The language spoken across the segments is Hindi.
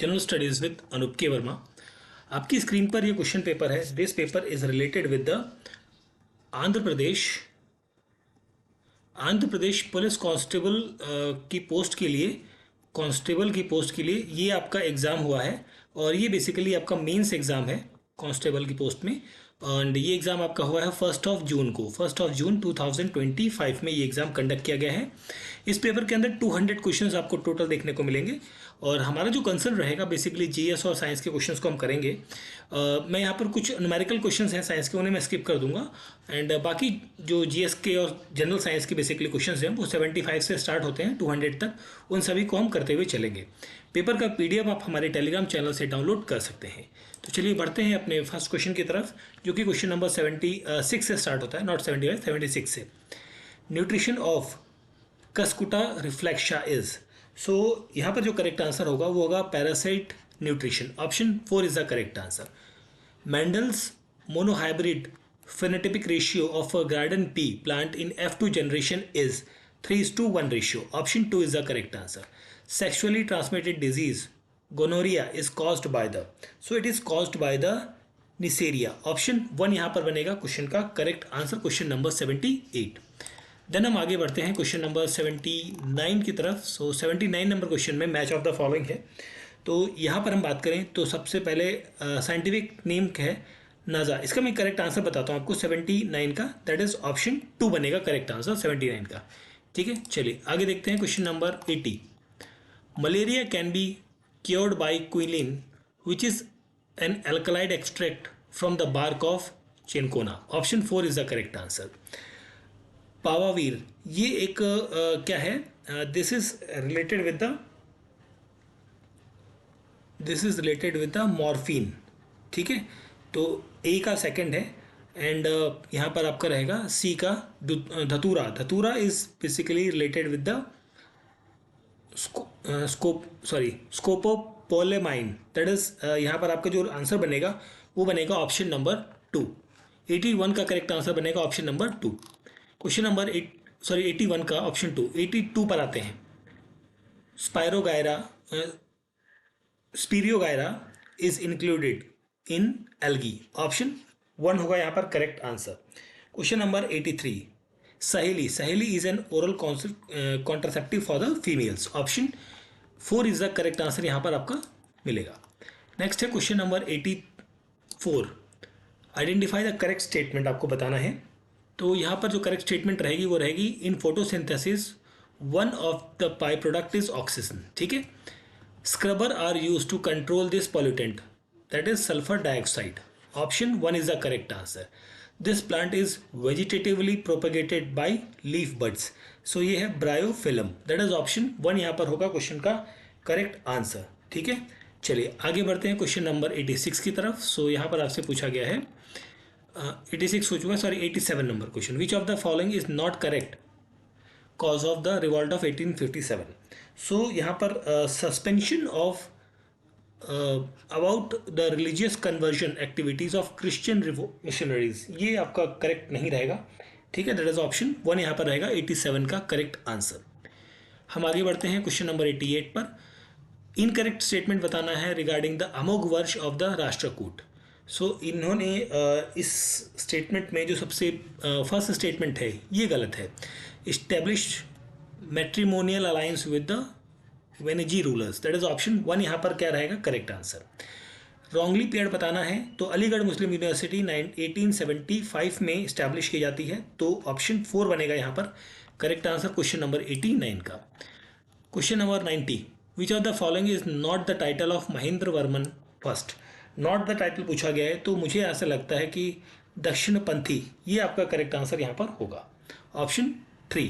जनरल स्टडीज विद अनूप के वर्मा। आपकी स्क्रीन पर ये क्वेश्चन पेपर है। This paper is related with the Andhra Pradesh police constable की पोस्ट के लिए, ये आपका एग्ज़ाम हुआ है और ये बेसिकली आपका मेंस एग्ज़ाम है कांस्टेबल की पोस्ट में। एंड ये एग्ज़ाम आपका हुआ है 1 जून 2025 में ये एग्ज़ाम कंडक्ट किया गया है। इस पेपर के अंदर 200 क्वेश्चंस आपको टोटल देखने को मिलेंगे और हमारा जो कंसर्न रहेगा बेसिकली जीएस और साइंस के क्वेश्चंस को हम करेंगे। मैं यहाँ पर कुछ न्यूमेरिकल क्वेश्चंस हैं साइंस के, उन्हें मैं स्किप कर दूंगा एंड बाकी जो जीएस के और जनरल साइंस के बेसिकली क्वेश्चंस हैं वो 75 से स्टार्ट होते हैं 200 तक, उन सभी को हम करते हुए चलेंगे। पेपर का पीडीएफ आप हमारे टेलीग्राम चैनल से डाउनलोड कर सकते हैं। तो चलिए बढ़ते हैं अपने फर्स्ट क्वेश्चन की तरफ, जो कि क्वेश्चन नंबर 76 से स्टार्ट होता है, नॉट 75, 76 से। Nutrition of Cuscuta reflexa is. सो यहाँ पर जो करेक्ट आंसर होगा वो होगा parasite nutrition. Option 4 is the correct answer. Mendel's monohybrid phenotypic ratio of a garden pea plant in F2 generation is 3:1 ratio. Option 2 is the correct answer. Sexually transmitted disease gonorrhea is caused by the, so it is caused by the Neisseria. Option 1 यहाँ पर बनेगा क्वेश्चन का correct answer, question number 78। Then हम आगे बढ़ते हैं क्वेश्चन नंबर 79 की तरफ। सो 79 नंबर क्वेश्चन में मैच ऑफ द फॉलोइंग है। तो यहाँ पर हम बात करें तो सबसे पहले साइंटिफिक नेम है नाजा। इसका मैं करेक्ट आंसर बताता हूँ आपको 79 का, दैट इज ऑप्शन 2 बनेगा करेक्ट आंसर 79 का। ठीक है, चलिए आगे देखते हैं question number 80। Malaria can be cured by quinine which is an alkaloid extract from the bark of cinchona. Option 4 is the correct answer. Papaver ये एक क्या है, this is related with the morphine. ठीक है, तो ए का सेकंड है एंड यहाँ पर आपका रहेगा सी का datura is basically related with the scopolamine, that is यहाँ पर आपका जो आंसर बनेगा वो बनेगा ऑप्शन नंबर 2। 81 का करेक्ट आंसर बनेगा ऑप्शन नंबर 2। क्वेश्चन नंबर 81 का ऑप्शन 2। 82 पर आते हैं। Spirogyra is included in algae. Option 1 होगा यहाँ पर करेक्ट आंसर। Question number 83। सहेली is an oral contraceptive for the females. Option 4 is the correct answer यहाँ पर आपका मिलेगा। नेक्स्ट है question number 84। Identify the correct statement आपको बताना है। तो यहाँ पर जो करेक्ट स्टेटमेंट रहेगी वो रहेगी in photosynthesis one of the by product is oxygen. ठीक है, scrubber are use to control this pollutant, that is sulfur dioxide. Option 1 is the correct answer. This plant is vegetatively propagated by leaf buds. So ये है bryophyllum. That is option 1 यहाँ पर होगा क्वेश्चन का करेक्ट आंसर। ठीक है, चलिए आगे बढ़ते हैं क्वेश्चन नंबर 86 की तरफ। सो यहाँ पर आपसे पूछा गया है 86 हो चुका, sorry 87 number question. Which of the following is not correct cause of the revolt of 1857। सो यहाँ पर suspension of about the religious conversion activities of Christian missionaries, ये आपका करेक्ट नहीं रहेगा। ठीक है, दैट इज ऑप्शन 1 यहाँ पर रहेगा 87 का करेक्ट आंसर। हम आगे बढ़ते हैं क्वेश्चन नंबर 88 पर। इनकरेक्ट स्टेटमेंट बताना है रिगार्डिंग द अमोघ वर्ष ऑफ द राष्ट्रकूट। सो इन्होंने इस स्टेटमेंट में जो सबसे फर्स्ट स्टेटमेंट है ये गलत है। Establish matrimonial alliance with the Vengi rulers, that is option 1 यहाँ पर क्या रहेगा करेक्ट आंसर। रॉन्गली पेयर्ड बताना है तो अलीगढ़ मुस्लिम यूनिवर्सिटी 1875 में इस्टेब्लिश की जाती है, तो ऑप्शन 4 बनेगा यहाँ पर करेक्ट आंसर क्वेश्चन नंबर 89 का। Question number 90। Which of the following is not the title of Mahendra Varman first. Not the title पूछा गया है तो मुझे ऐसा लगता है कि दक्षिणपंथी ये आपका करेक्ट आंसर यहाँ पर होगा। Option 3।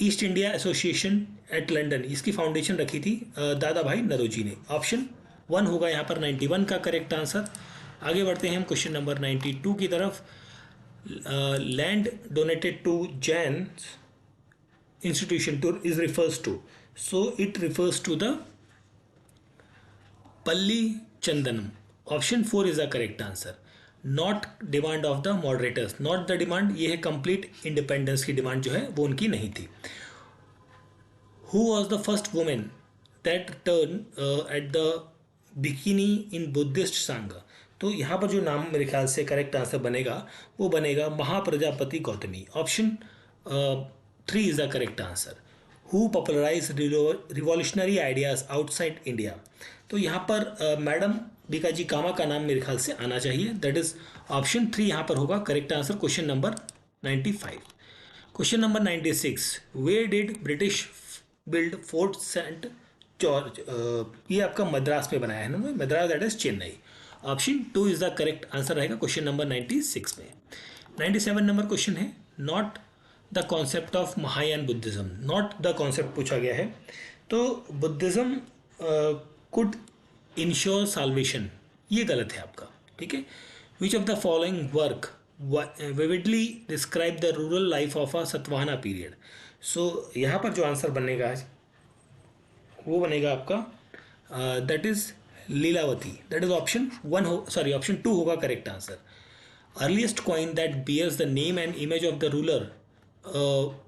East India association at London, इसकी फाउंडेशन रखी थी दादा भाई नरोजी ने। ऑप्शन 1 होगा यहाँ पर 91 का करेक्ट आंसर। आगे बढ़ते हैं हम क्वेश्चन नंबर 92 की तरफ। Land donated to Jain institution to is refers to, so it refers to the Palli Chandanam. Option 4 is the correct answer. Not demand of the moderators, not the demand ये है कंप्लीट इंडिपेंडेंस की डिमांड जो है वो उनकी नहीं थी। Who was the first women that turn at the bhikkhuni in Buddhist Sangha. तो यहाँ पर जो नाम मेरे ख्याल से करेक्ट आंसर बनेगा वो बनेगा Mahaprajapati Gautami. Option 3 is the correct answer. Who popularise revolutionary ideas outside India. तो यहाँ पर मैडम बीकाजी कामा का नाम मेरे ख्याल से आना चाहिए। दैट इज ऑप्शन 3 यहाँ पर होगा correct answer question number 95। Question number 96, where did British build Fort Saint George. ये आपका मद्रास में बनाया है ना, Madras that is Chennai. Option 2 is the correct answer रहेगा क्वेश्चन नंबर 96 में। 97 नंबर क्वेश्चन है, not the concept of Mahayana Buddhism. Not the concept पूछा गया है, तो बुद्धिज्म कुड इंश्योर साल्वेशन, ये गलत है आपका, ठीक है। Which of the following work vividly describe the rural life of a Satavahana period. So यहाँ पर जो आंसर बनेगा वो बनेगा आपका that is Lilavati. That is option 1 हो, सॉरी ऑप्शन 2 होगा correct answer. Earliest coin that bears the name and image of the ruler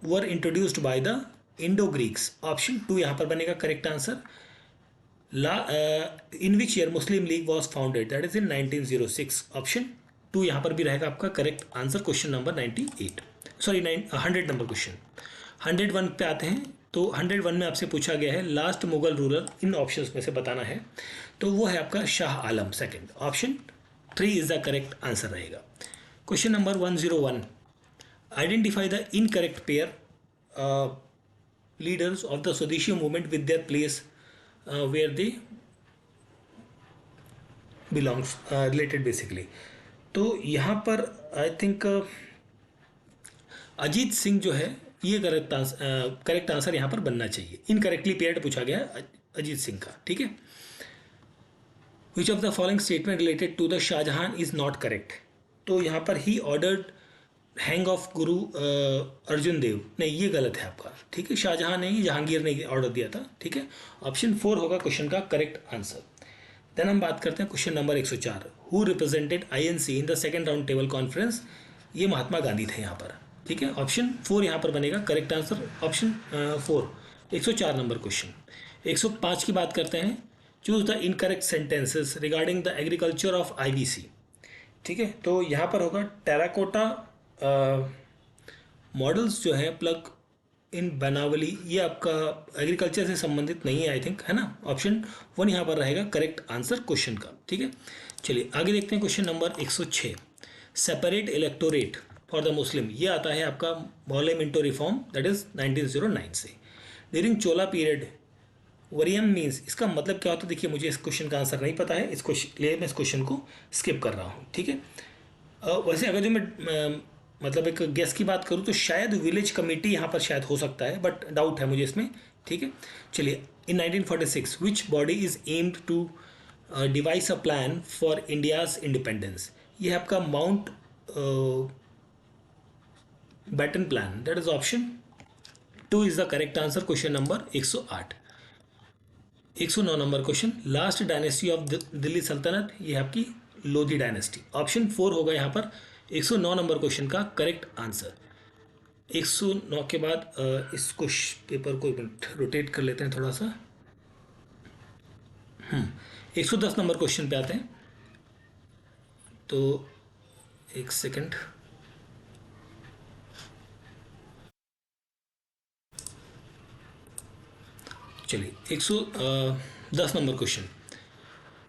were introduced by the Indo Greeks. Option 2 यहाँ पर बनेगा correct answer. In which year Muslim league was founded, that is in 1906। Option 2 यहाँ पर भी रहेगा आपका correct answer question number 98, sorry 100 number question. 101 पे आते हैं, तो 101 में आपसे पूछा गया है last Mughal ruler in options में से बताना है, तो वो है आपका Shah Alam second. Option 3 is the correct answer रहेगा। Question number 101, identify the incorrect pair leaders of the swadeshi movement with their place where they belongs related basically. तो यहाँ पर आई थिंक अजीत सिंह जो है ये करेक्ट आंसर यहाँ पर बनना चाहिए। इनकरेक्टली पेयर्ड पूछा गया है अजीत सिंह का, ठीक है। Which of the following statement related to the Shahjahan is not correct. तो यहाँ पर ही ऑर्डर्ड हैंग ऑफ गुरु अर्जुन देव, नहीं ये गलत है आपका, ठीक है। शाहजहां ने, जहांगीर ने ऑर्डर दिया था, ठीक है। ऑप्शन 4 होगा क्वेश्चन का करेक्ट आंसर। देन हम बात करते हैं question number 104, who represented INC in the second round table conference. ये महात्मा गांधी थे यहाँ पर, ठीक है। ऑप्शन 4 यहाँ पर बनेगा correct answer. Option 4, 104 number question. 105 की बात करते हैं, choose the incorrect sentences regarding the agriculture of IBC, ठीक है। तो यहाँ पर होगा टेराकोटा मॉडल्स जो है प्लग इन बनावली, ये आपका एग्रीकल्चर से संबंधित नहीं है आई थिंक, है ना। ऑप्शन 1 यहाँ पर रहेगा करेक्ट आंसर क्वेश्चन का, ठीक है। चलिए आगे देखते हैं question number 106, separate electorate for the Muslim. ये आता है आपका मौले मिंटो रिफॉर्म, दैट इज 1909 से। ड्यूरिंग चोला पीरियड वरियम मीन्स, इसका मतलब क्या होता है, देखिए मुझे इस क्वेश्चन का आंसर नहीं पता है, इसलिए मैं इस क्वेश्चन को स्किप कर रहा हूँ, ठीक है। वैसे अगर जो मैं मतलब एक गेस की बात करूँ तो शायद विलेज कमेटी यहाँ पर शायद हो सकता है, बट डाउट है मुझे इसमें, ठीक है। चलिए, in 1946 which body is aimed to devise a plan for India's independence. ये है आपका Mountbatten plan, that is option 2 is the correct answer question number 108। 109 number question, last dynasty of Delhi sultanate, ये है आपकी लोधी डायनेस्टी। ऑप्शन 4 होगा यहाँ पर 109 नंबर क्वेश्चन का करेक्ट आंसर। 109 के बाद इस पेपर को रोटेट कर लेते हैं थोड़ा सा। 110 नंबर क्वेश्चन पे आते हैं, तो एक सेकंड। चलिए 110 number question,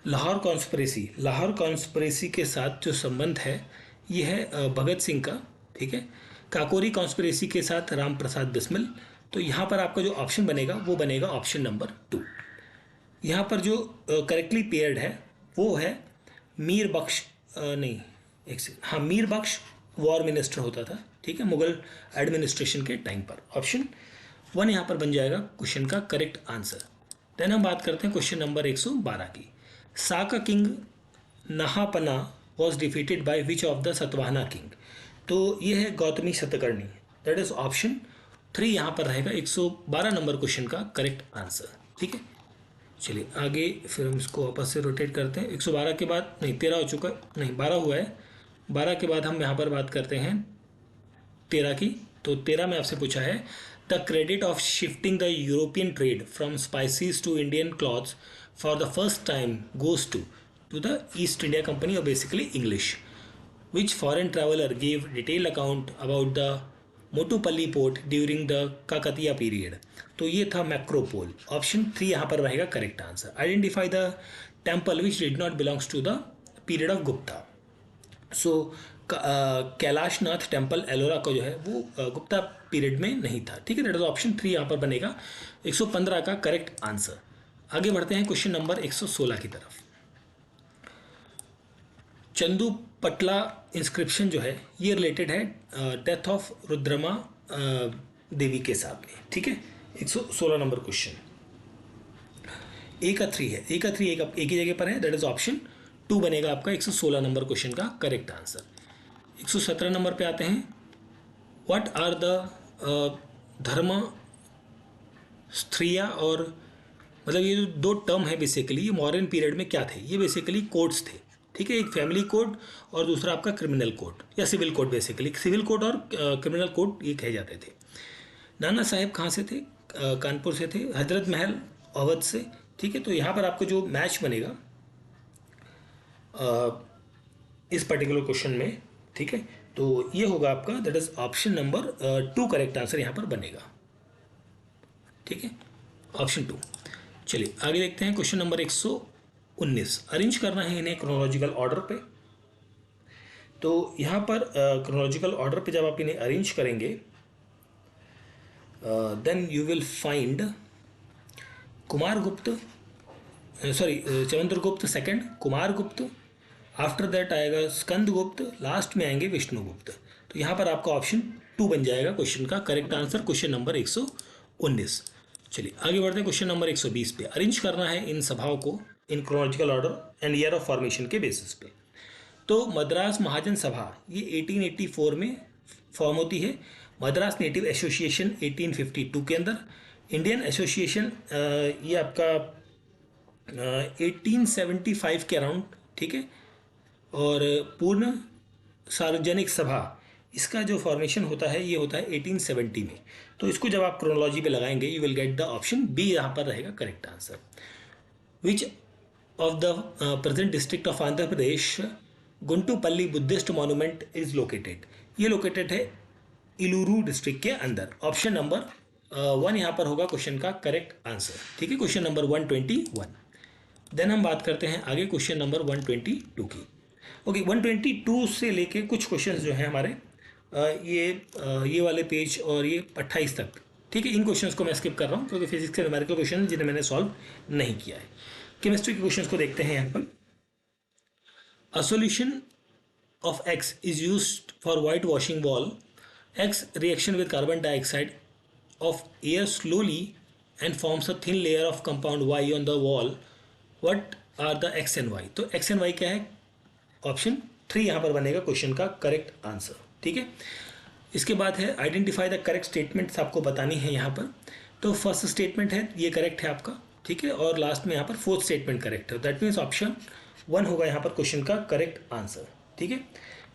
Lahore conspiracy. Lahore conspiracy के साथ जो संबंध है ये है भगत सिंह का, ठीक है। काकोरी कॉन्स्पिरेसी के साथ राम प्रसाद बिस्मिल। तो यहाँ पर आपका जो ऑप्शन बनेगा वो बनेगा ऑप्शन नंबर 2। यहाँ पर जो करेक्टली पेयर्ड है वो है मीर बख्श, नहीं एक सेकंड, हाँ मीर बख्श वॉर मिनिस्टर होता था, ठीक है, मुगल एडमिनिस्ट्रेशन के टाइम पर। ऑप्शन 1 यहाँ पर बन जाएगा क्वेश्चन का करेक्ट आंसर। देन हम बात करते हैं क्वेश्चन नंबर 112 की, Saka king Nahapana was defeated by which of the Satavahana king. तो ये है Gautami Satakarni, that is option 3 यहाँ पर रहेगा 112 नंबर क्वेश्चन का करेक्ट आंसर, ठीक है। चलिए आगे फिर हम इसको वापस से रोटेट करते हैं। 112 के बाद, नहीं 13 हो चुका, नहीं 12 हुआ है। 12 के बाद हम यहाँ पर बात करते हैं 13 की। तो 13 में आपसे पूछा है the credit of shifting the European trade from spices to Indian clothes for the first time goes to the East India company और basically English. Which foreign traveler gave detailed account about the Motupalli port during the Kakatiya period. तो ये था मैक्रोपोल. ऑप्शन 3 यहाँ पर रहेगा correct answer. Identify the temple which did not belongs to the period of Gupta. So Kailashnath temple Ellora का जो है वो गुप्ता पीरियड में नहीं था. ठीक है, दैट इज ऑप्शन 3 यहाँ पर बनेगा 115 का करेक्ट आंसर. आगे बढ़ते हैं क्वेश्चन नंबर 116 की तरफ. चंदू पटला इंस्क्रिप्शन जो है ये रिलेटेड है डेथ ऑफ रुद्रमा देवी के साथ में. ठीक है, 116 नंबर क्वेश्चन. ए का 3 है, ए का 3 एक ही जगह पर है, दैट इज ऑप्शन 2 बनेगा आपका 116 नंबर क्वेश्चन का करेक्ट आंसर. 117 नंबर पे आते हैं. व्हाट आर द धर्म स्त्रिया और मतलब ये जो दो टर्म है बेसिकली ये मॉडर्न पीरियड में क्या थे. ये बेसिकली कोड्स थे. ठीक है, एक फैमिली कोड और दूसरा आपका क्रिमिनल कोड या civil code. Basically civil code और क्रिमिनल कोड ये कहे जाते थे. नाना साहेब कहाँ से थे? कानपुर से थे. हजरत महल अवध से. ठीक है, तो यहाँ पर आपको जो मैच बनेगा इस पर्टिकुलर क्वेश्चन में, ठीक है, तो ये होगा आपका that is option number 2 correct answer यहाँ पर बनेगा. ठीक है, ऑप्शन 2. चलिए आगे देखते हैं क्वेश्चन नंबर 119. अरेंज करना है इन्हें क्रोनोलॉजिकल ऑर्डर पे. तो यहाँ पर क्रोनोलॉजिकल ऑर्डर पे जब आप इन्हें अरेंज करेंगे then you will find Kumaragupta Chandragupta second, Kumaragupta, after that आएगा स्कंदगुप्त, लास्ट में आएंगे विष्णुगुप्त. तो यहाँ पर आपका ऑप्शन 2 बन जाएगा क्वेश्चन का करेक्ट आंसर, क्वेश्चन नंबर 119. चलिए आगे बढ़ते हैं क्वेश्चन नंबर 120 पे. अरेंज करना है इन सभाओं को in chronological order and year of formation के बेसिस पे. तो मद्रास महाजन सभा ये 1884 में फॉर्म होती है. मद्रास नेटिव एसोसिएशन 1852 के अंदर. इंडियन एसोसिएशन ये आपका 1875 के अराउंड. ठीक है, और पूर्ण सार्वजनिक सभा इसका जो फॉर्मेशन होता है ये होता है 1870 में. तो इसको जब आप क्रोनोलॉजी पे लगाएंगे you will get the option B यहाँ पर रहेगा correct answer. Which of the present district of Andhra Pradesh Guntupalli Buddhist monument is located. ये लोकेटेड है इलूरू डिस्ट्रिक्ट के अंदर. ऑप्शन नंबर 1 यहाँ पर होगा क्वेश्चन का करेक्ट आंसर. ठीक है, क्वेश्चन नंबर 121. देन हम बात करते हैं आगे क्वेश्चन नंबर 122 की. ओके, 122 से लेके कुछ क्वेश्चंस जो हैं हमारे ये वाले पेज और ये 28 तक. ठीक है, इन क्वेश्चंस को मैं स्किप कर रहा हूँ क्योंकि फिजिक्स के न्यूमेरिकल क्वेश्चन जिन्हें मैंने सॉल्व नहीं किया है. केमिस्ट्री के क्वेश्चंस को देखते हैं यहाँ पर. A solution of x is used for white washing wall. X reaction with carbon dioxide of air slowly and forms a thin layer of compound Y on the wall. What are the X and Y? तो X and Y क्या है? ऑप्शन 3 यहाँ पर बनेगा क्वेश्चन का करेक्ट आंसर. ठीक है, इसके बाद है आइडेंटिफाई द करेक्ट स्टेटमेंट्स आपको बतानी है यहाँ पर. तो फर्स्ट स्टेटमेंट है ये करेक्ट है आपका. ठीक है, और लास्ट में यहाँ पर फोर्थ स्टेटमेंट करेक्ट है. दैट मीन्स ऑप्शन 1 होगा यहाँ पर क्वेश्चन का करेक्ट आंसर. ठीक है,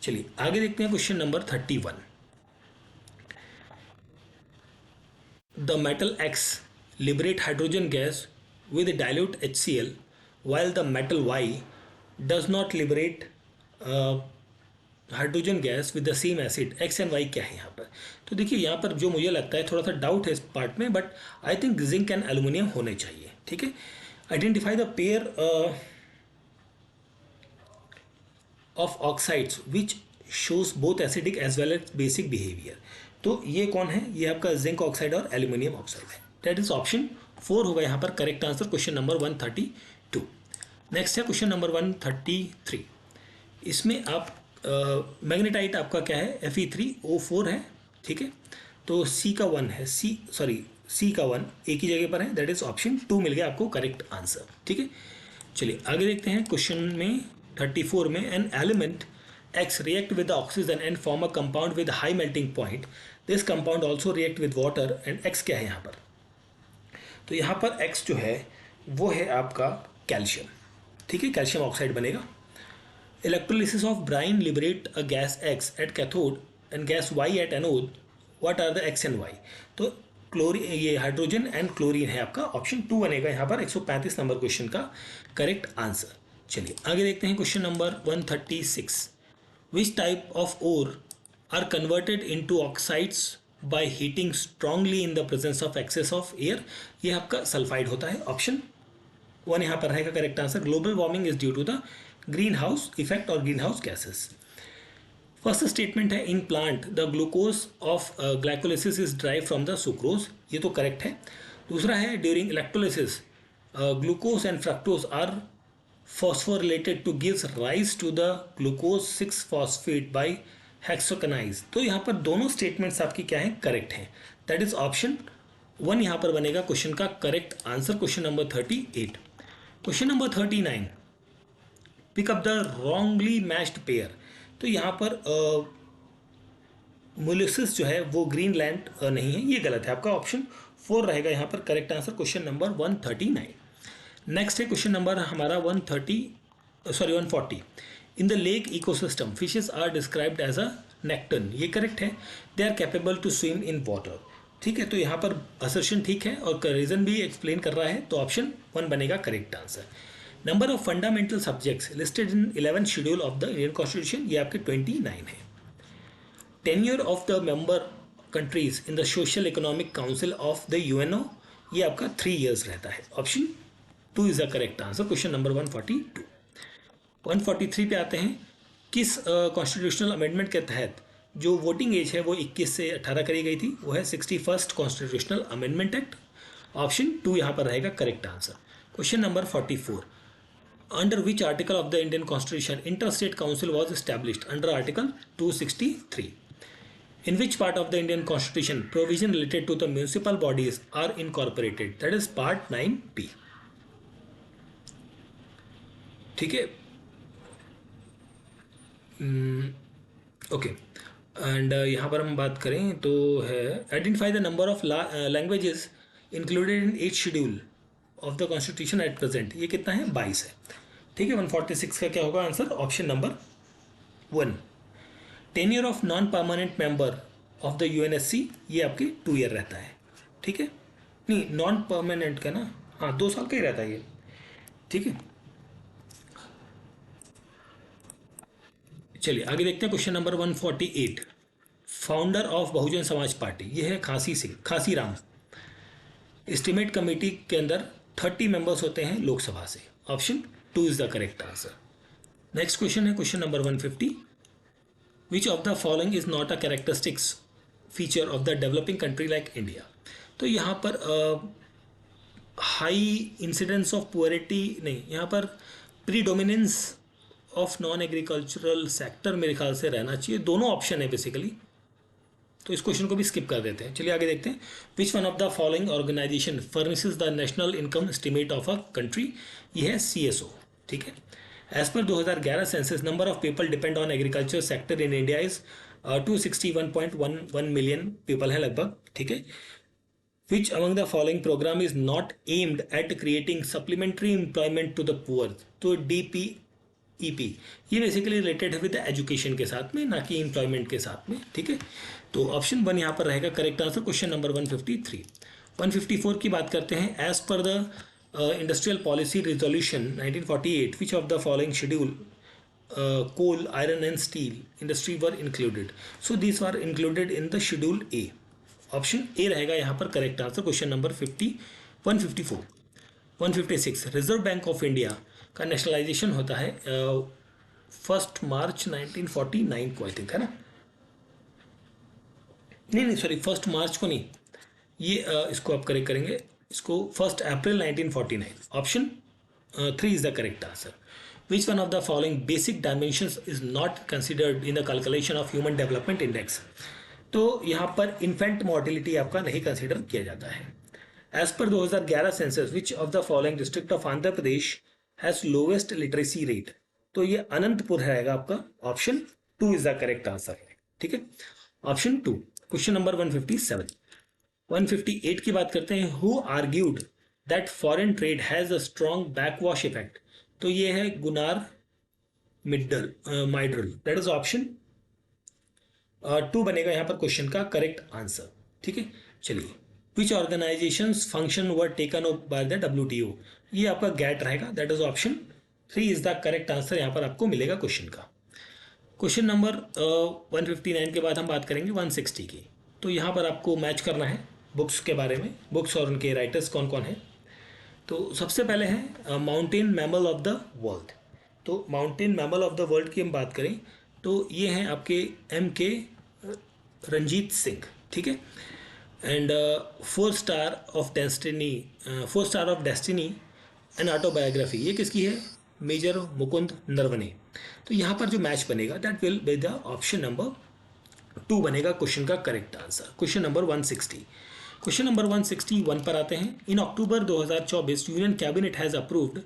चलिए आगे देखते हैं question number 31. The metal X liberate hydrogen gas with dilute HCl while the metal Y does not liberate hydrogen gas with the same acid. X and Y क्या है यहाँ पर? तो देखिए यहाँ पर जो मुझे लगता है थोड़ा सा डाउट है इस पार्ट में, but I think zinc and aluminium होने चाहिए. ठीक है, identify the pair of oxides which shows both acidic as well as basic behaviour. तो ये कौन है? ये आपका जिंक ऑक्साइड और एल्यूमिनियम ऑक्साइड है. दैट इज ऑप्शन 4 होगा यहाँ पर correct answer, question number 132. Next है क्वेश्चन नंबर 133. इसमें आप मैग्नेटाइट आपका क्या है? Fe3O4 है. ठीक है, तो C का 1 है, C का 1 एक ही जगह पर है. दैट इज ऑप्शन 2 मिल गया आपको करेक्ट आंसर. ठीक है, चलिए आगे देखते हैं क्वेश्चन में 34 में. An element X react with the oxygen and form a compound with high melting point. This compound also react with water and X क्या है यहाँ पर? तो यहाँ पर X जो है वो है आपका कैल्शियम. ठीक है, कैल्शियम ऑक्साइड बनेगा. Electrolysis of brine liberate a gas X at cathode and gas Y at anode. What are the X and Y? तो ये हाइड्रोजन एंड क्लोरीन है आपका, ऑप्शन 2 बनेगा यहाँ पर 135 नंबर क्वेश्चन का करेक्ट आंसर। चलिए आगे देखते हैं question number 136। Which type of ore are converted into oxides by heating strongly in the presence of excess of air? ये आपका सल्फाइड होता है, ऑप्शन 1 यहाँ पर रहेगा correct answer. Global warming is due to the green house effect और green house gases. First statement है in plant the glucose of glycolysis is drive from the sucrose, ये तो करेक्ट है। दूसरा है during electrolysis glucose and fructose are phosphorylated to gives rise to the glucose 6 phosphate by hexokinase। तो यहाँ पर दोनों स्टेटमेंट्स आपकी क्या है, करेक्ट हैं। दैट इज ऑप्शन 1 यहाँ पर बनेगा क्वेश्चन का correct answer, question number 38। Question number 39, pick up the wrongly matched pair. तो यहाँ पर मोलस्किस जो है वो ग्रीनलैंड नहीं है, ये गलत है आपका, ऑप्शन 4 रहेगा यहाँ पर correct answer, question number 139। Next है क्वेश्चन नंबर हमारा 140। In the lake ecosystem fishes are described as a nekton, ये करेक्ट है। They are capable to swim in water, ठीक है। तो यहाँ पर असर्शन ठीक है और रीजन भी एक्सप्लेन कर रहा है, तो ऑप्शन 1 बनेगा correct answer. Number of fundamental subjects listed in 11th schedule of the Indian constitution, ये आपके 29 है। Tenure of the member countries in the social economic council of the UNO, ये आपका 3 years रहता है, option 2 is the correct answer, question number 142। 143 पे आते हैं, किस कॉन्स्टिट्यूशनल अमेंडमेंट के तहत जो वोटिंग एज है वो 21 से 18 करी गई थी? वो है 61st constitutional amendment act, option 2 यहाँ पर रहेगा correct answer. Question number 44, under which article of the Indian constitution inter state council was established? Under article 263। In which part of the Indian Constitution provision related to the municipal bodies are incorporated? That is part 9B, ठीक है। ओके, एंड यहाँ पर हम बात करें तो है identify the number of languages included in 8th schedule of the constitution at present, ये कितना है? 22 है, ठीक है। 146 का क्या होगा answer? Option number 1। Tenure of non permanent member of the UNSC, ये आपके 2 year रहता है, ठीक है। नहीं, नॉन परमानेंट का ना, हाँ 2 साल का ही रहता है ये, ठीक है। चलिए आगे देखते हैं question number 148। Founder of Bahujan Samaj party, ये है खांसी राम। एस्टिमेट कमेटी के अंदर 30 मेंबर्स होते हैं लोकसभा से, option 2 is the correct answer. Next question है question number 150। Which of the following is not a characteristics feature of the developing country like India? तो यहाँ पर हाई इंसिडेंस ऑफ पुअरिटी नहीं, यहाँ पर predominance of non agricultural sector मेरे ख्याल से रहना चाहिए। दोनों ऑप्शन है बेसिकली, तो इस क्वेश्चन को भी स्किप कर देते हैं। चलिए आगे देखते हैं। Which one of the following organisation furnishes the national income estimate of a country? ये है CSO, ठीक है। As per 2011 census number of people depend on agriculture sector in India is 261.11 million people है लगभग, ठीक है। Which among the following programme is not aimed at creating supplementary employment to the poor? तो DPEP ये बेसिकली रिलेटेड है विद एजुकेशन के साथ में, ना कि एम्प्लॉयमेंट के साथ में, ठीक है। तो ऑप्शन 1 यहाँ पर रहेगा करेक्ट आंसर, क्वेश्चन नंबर 153। 154 की बात करते हैं। As per the industrial policy resolution 1948 which of the following schedule coal, iron and steel industry were included? So these were included in the schedule A, option A रहेगा यहाँ पर correct answer, question number 154। 156, reserve bank of India का नेशनलाइजेशन होता है 1 March 1949 को, आई थिंक, है ना? नहीं सॉरी, 1 March को नहीं, ये इसको आप करेक्ट करेंगे, इसको 1 April 1949, option 3 is the correct answer. Which one of the following basic dimensions is not considered in the calculation of Human Development Index? तो यहाँ पर इन्फेंट मॉर्टिलिटी आपका नहीं कंसिडर किया जाता है। As per 2011 census which of the following district of Andhra Pradesh has lowest literacy rate? तो ये अनंतपुर रहेगा आपका, option 2 is the correct answer, ठीक है, ऑप्शन 2। Question number 157। 158 की बात करते हैं। Who argued that foreign trade has a strong backwash effect? तो ये है गुनार माइड्रल, दैट इज ऑप्शन 2 बनेगा यहाँ पर क्वेश्चन का करेक्ट आंसर, ठीक है। चलिए which organisations function were taken up by the WTO, ये आपका गैट रहेगा, that is option 3 is the correct answer यहाँ पर आपको मिलेगा क्वेश्चन का। क्वेश्चन नंबर 159 के बाद हम बात करेंगे 160 की। तो यहाँ पर आपको मैच करना है बुक्स के बारे में, बुक्स और उनके राइटर्स कौन कौन है। तो सबसे पहले है mountain mammal of the world. तो mountain mammal of the world की हम बात करें तो ये हैं आपके MK रंजीत सिंह, ठीक है। And 4 star of destiny, 4 star of destiny and autobiography, ये किसकी है, मेजर मुकुंद नरवणे। तो यहाँ पर जो मैच बनेगा that will be the option number 2 बनेगा क्वेश्चन का correct answer. Question number 160, question number 161 पर आते हैं। इन अक्टूबर 2024 यूनियन कैबिनेट हैज़ अप्रूव्ड,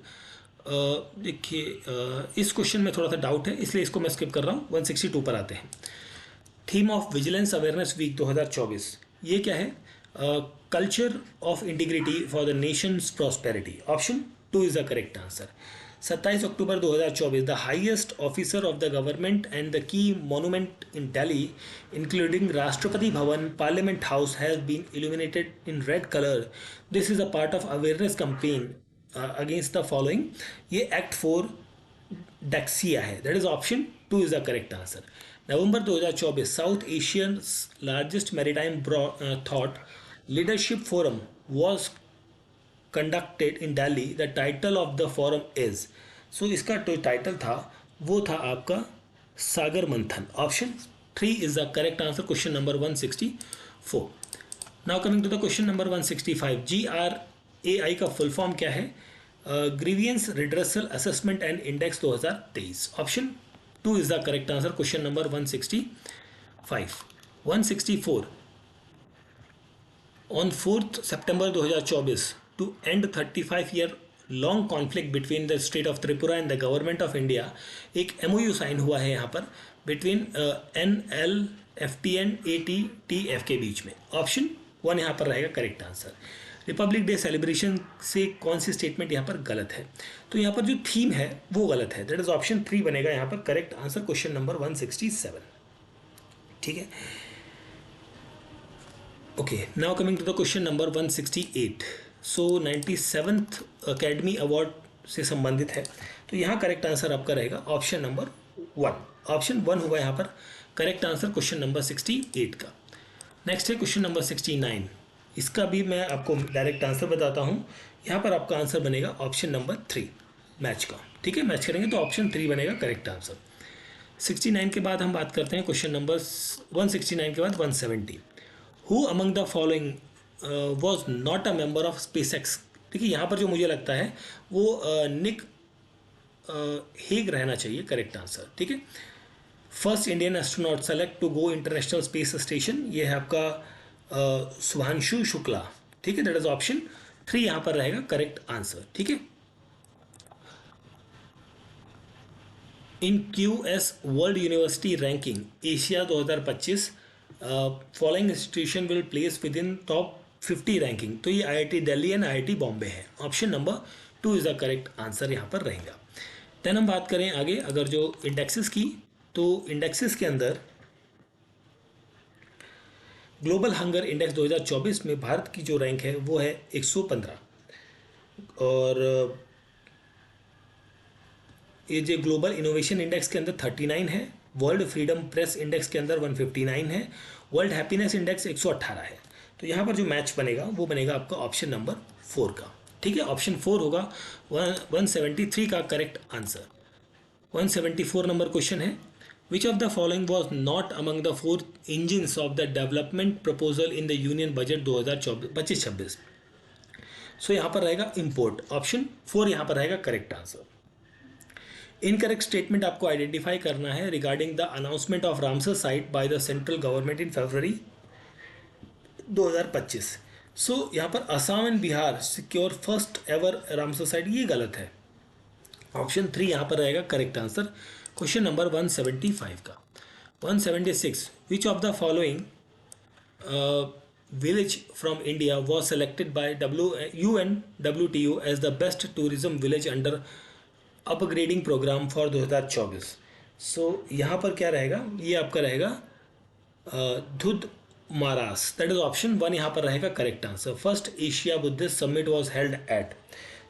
देखिए इस क्वेश्चन में थोड़ा सा डाउट है इसलिए इसको मैं स्किप कर रहा हूँ। 162 पर आते हैं। Theme of vigilance awareness week 2024, ये क्या है, culture of integrity for the nation's prosperity. Option 2 is the correct answer. 27 October 2024 the highest officer of the government and the key monument in Delhi including Rashtrapati Bhavan, parliament house has been illuminated in red colour. This is a part of awareness campaign against the following. ये एक्ट 4 डेक्सिया है, that is option 2 is the correct answer. November 2024 south Asian largest maritime thought leadership forum was conducted in Delhi. The title of the forum is, so इसका जो टाइटल था वो था आपका Sagar Manthan. Option 3 is the correct answer. Question number 164। Now coming to the question number 165। GRAI का फुल फॉर्म क्या है, grievance redressal assessment and index 2023। Option 2 is the correct answer. Question number 165। 164 on 4 September 2024 to end 35-year long conflict between the state of Tripura and the government of India, एक MOU साइन हुआ है यहाँ पर बिटवीन NLFT एंड ATTF के बीच में। ऑप्शन 1 यहाँ पर रहेगा correct answer. Republic day celebration से कौन सी स्टेटमेंट यहाँ पर गलत है, तो यहाँ पर जो थीम है वो गलत है, दैट इज ऑप्शन 3 बनेगा यहाँ पर करेक्ट आंसर। क्वेश्चन नंबर 167, ठीक है। Okay, now coming to the question number 168। So 97th academy award से संबंधित है, तो यहाँ करेक्ट आंसर आपका रहेगा ऑप्शन नंबर 1। ऑप्शन 1 होगा यहाँ पर करेक्ट आंसर क्वेश्चन नंबर 68 का। नेक्स्ट है क्वेश्चन नंबर 69। इसका भी मैं आपको डायरेक्ट आंसर बताता हूँ। यहाँ पर आपका आंसर बनेगा ऑप्शन नंबर 3 मैच का, ठीक है। मैच करेंगे तो ऑप्शन 3 बनेगा करेक्ट आंसर। 69 के बाद हम बात करते हैं क्वेश्चन नंबर 169 के बाद 170। Who among the following was not a member of SpaceX. देखिए यहाँ पर जो मुझे लगता है वो निक हेग रहना चाहिए करेक्ट आंसर, ठीक है। First Indian astronaut select to go international space station, ये है आपका शुभांशु शुक्ला, ठीक है। दैट इज ऑप्शन 3 यहाँ पर रहेगा करेक्ट आंसर, ठीक है। In QS world university ranking Asia 2025 following institution will place with in top 50 ranking, तो ये IIT Delhi and IIT Bombay है। Option number 2 is the correct answer यहाँ पर रहेगा। देन हम बात करें आगे अगर जो इंडेक्सेस की, तो इंडेक्सेस के अंदर ग्लोबल हंगर इंडेक्स 2024 में भारत की जो रैंक है वो है 115, और ये जो ग्लोबल इनोवेशन इंडेक्स के अंदर 39 है, वर्ल्ड फ्रीडम प्रेस इंडेक्स के अंदर 159 है, वर्ल्ड हैप्पीनेस इंडेक्स 118 है। तो यहाँ पर जो मैच बनेगा वो बनेगा आपका ऑप्शन नंबर 4 का, ठीक है। ऑप्शन 4 होगा 173 का करेक्ट आंसर। 174 नंबर क्वेश्चन है, which of the following was not among the 4 engines of the development proposal in the union budget 2024-25-26। So यहाँ पर रहेगा इम्पोर्ट। ऑप्शन 4 यहाँ पर रहेगा करेक्ट आंसर। इनकरेक्ट स्टेटमेंट आपको आइडेंटिफाई करना है regarding the announcement of Ramsar site by the central government in February 2025। So यहाँ पर Assam and Bihar secure first ever Ramsar site, ये गलत है। ऑप्शन 3 यहाँ पर रहेगा करेक्ट आंसर क्वेश्चन नंबर 175 का। 176 विच of the following village from India was selected by UNWTO as the best tourism village under upgrading program for 2024। So यहाँ पर क्या रहेगा, ये आपका रहेगा Dhudmaras, that is option 1 यहाँ पर रहेगा correct answer. First Asia Buddhist summit was held at,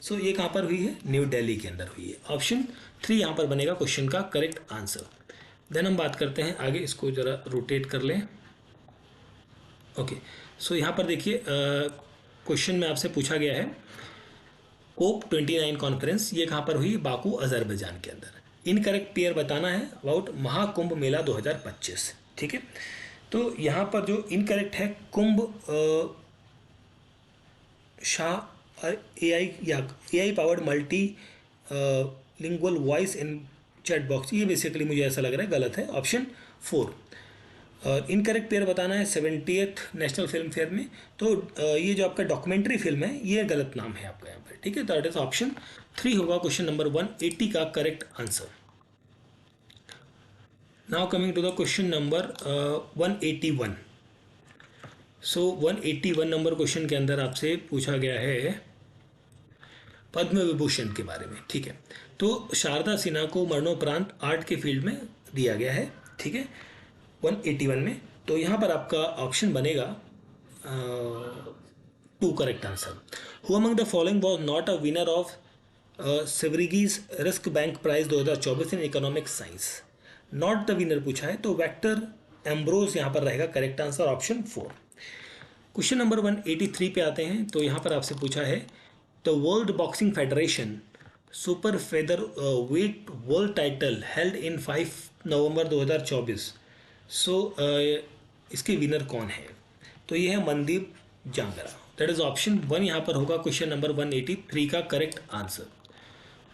so ये कहाँ पर हुई है, न्यू दिल्ली के अंदर हुई है। ऑप्शन 3 यहाँ पर बनेगा क्वेश्चन का करेक्ट आंसर। देन हम बात करते हैं आगे, इसको जरा रोटेट कर लें। ओके, सो यहाँ पर देखिए क्वेश्चन में आपसे पूछा गया है कोप 29 कॉन्फ्रेंस ये कहाँ पर हुई, बाकू अजरबैजान के अंदर। इनकरेक्ट पेयर बताना है अबाउट महाकुंभ मेला 2025। ठीक है, तो यहाँ पर जो इनकरेक्ट है कुंभ शाह AI या AI powered multi lingual voice in chat box, ये बेसिकली मुझे ऐसा लग रहा है गलत है, ऑप्शन 4। इनकरेक्ट पेयर बताना है 70th नेशनल फिल्म फेयर में, तो ये जो आपका डॉक्यूमेंट्री फिल्म है ये गलत नाम है आपका यहाँ पर। ठीक है, दैट इज ऑप्शन 3 होगा क्वेश्चन नंबर 180 का correct answer. Now coming to the question number 181। So 181 number question के अंदर आपसे पूछा गया है पद्म विभूषण के बारे में। ठीक है, तो शारदा सिन्हा को मरणोपरांत आर्ट के फील्ड में दिया गया है। ठीक है, 181 में, तो यहाँ पर आपका ऑप्शन बनेगा 2 correct answer. Who among the following was not a winner of Sveriges Riksbank prize 2024 in economic science, not the winner पूछा है, तो वेक्टर एम्ब्रोज यहाँ पर रहेगा correct answer, option 4। Question number 183 पे आते हैं, तो यहाँ पर आपसे पूछा है the world boxing federation super feather wait world title held in 5 नवंबर 2024, सो इसके विनर कौन है, तो ये है Mandeep Jangra, that is option 1 यहाँ पर होगा क्वेश्चन नंबर 183 का करेक्ट आंसर।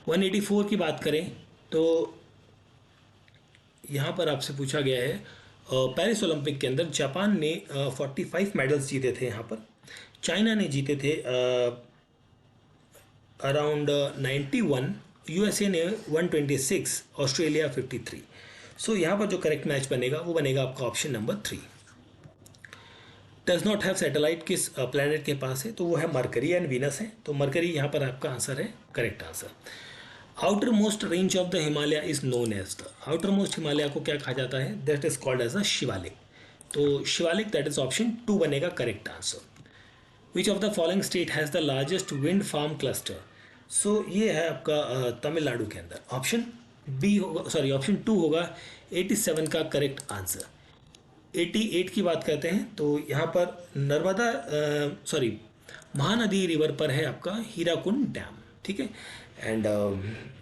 184 की बात करें तो यहाँ पर आपसे पूछा गया है पेरिस ओलंपिक के अंदर जापान ने 45 मेडल्स जीते थे, यहाँ पर चाइना ने जीते थे अराउंड 91, यूएसए ने 126, ऑस्ट्रेलिया 53। सो यहाँ पर जो करेक्ट मैच बनेगा वो बनेगा आपका option number 3। Does not have satellite किस प्लैनेट के पास है, तो वो है मरकरी एंड वीनस है, तो मरकरी यहाँ पर आपका आंसर है correct answer. Outer most range of the Himalaya is known as the, outer most Himalaya को क्या कहा जाता है, that is called as a Shivalik, तो शिवालिक दैट इज ऑप्शन 2 बनेगा correct answer. Which of the following state has the largest wind farm cluster, so ये है आपका तमिलनाडु के अंदर, ऑप्शन बी होगा, सॉरी ऑप्शन 2 होगा 87 का करेक्ट आंसर। 88 की बात करते हैं तो यहाँ पर नर्मदा सॉरी महानदी रिवर पर है आपका हीराकुंड डैम। ठीक है, एंड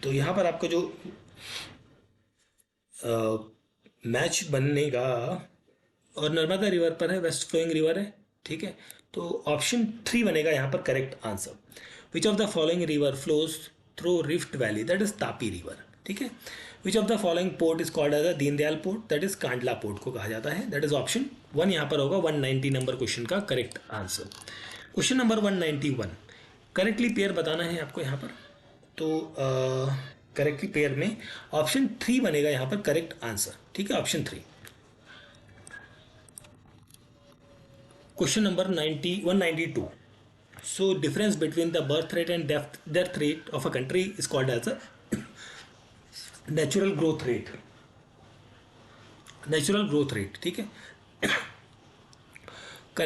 तो यहाँ पर आपका जो मैच बनेगा और नर्मदा रिवर पर है, वेस्ट फ्लोइंग रिवर है। ठीक है, तो ऑप्शन 3 बनेगा यहाँ पर correct answer. Which of the following river flows through rift valley, that is Tapi river. ठीक है, which of the following port is called as a Deendayal port, that is Kandla port को कहा जाता है, दैट इज ऑप्शन 1 यहाँ पर होगा 190 नंबर क्वेश्चन का correct answer. Question number 191 correctly pair बताना है आपको यहाँ पर, तो करेक्टली पेयर में ऑप्शन 3 बनेगा यहाँ पर करेक्ट आंसर। ठीक है, option 3। Question number 192 so difference between the birth rate and death rate of a country is called as a natural growth rate, natural growth rate. ठीक है,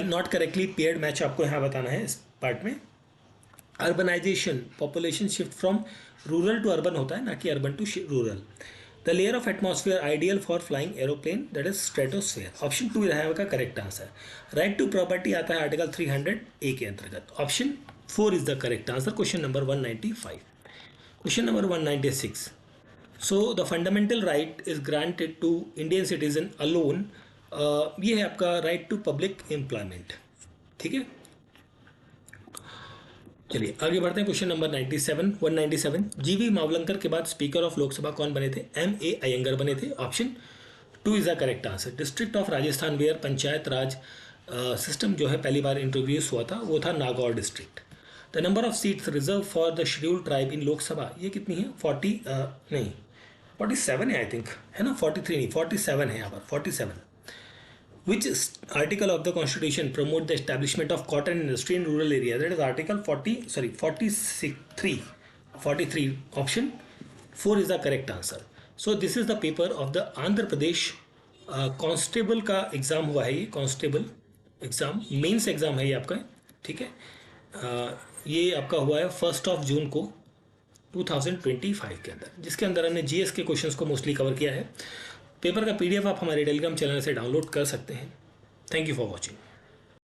नॉट करेक्टली पेयर्ड मैच आपको यहाँ बताना है इस पार्ट में। Urbanisation population shift from rural to urban होता है, ना कि urban to rural. The layer of atmosphere ideal for flying aeroplane, that is stratosphere, option 2 रहेगा correct answer. Right to property आता है आर्टिकल 300A के अंतर्गत, option 4 is the correct answer. Question number 195। Question number 196 so the fundamental right is granted to Indian citizen alone, ये है आपका राइट टू पब्लिक एम्प्लॉयमेंट। ठीक है, चलिए आगे बढ़ते हैं। क्वेश्चन नंबर 197 जीवी मावलंकर के बाद स्पीकर ऑफ लोकसभा कौन बने थे, MA अयंगर बने थे, option 2 is the correct answer. District of Rajasthan where panchayat raj system जो है पहली बार इंट्रोड्यूस हुआ था वो था Nagaur district. The number of seats reserve for the scheduled tribe in Lok Sabha ये कितनी है, 47 है आई थिंक, है ना, 43 नहीं 47 है यहाँ पर 47। Which article of the Constitution promote the establishment of cotton industry in rural areas? That is Article 43. Option 4 is the correct answer. So this is the paper of the Andhra Pradesh constable का एग्जाम हुआ है, ये कांस्टेबल एग्ज़ाम, मेंस एग्ज़ाम है ये आपका, ठीक है। ये आपका हुआ है 1 जून को 2025 के अंदर, जिसके अंदर हमने जीएस के क्वेश्चंस को मोस्टली कवर किया है। पेपर का पीडीएफ आप हमारे टेलीग्राम चैनल से डाउनलोड कर सकते हैं। Thank you for watching.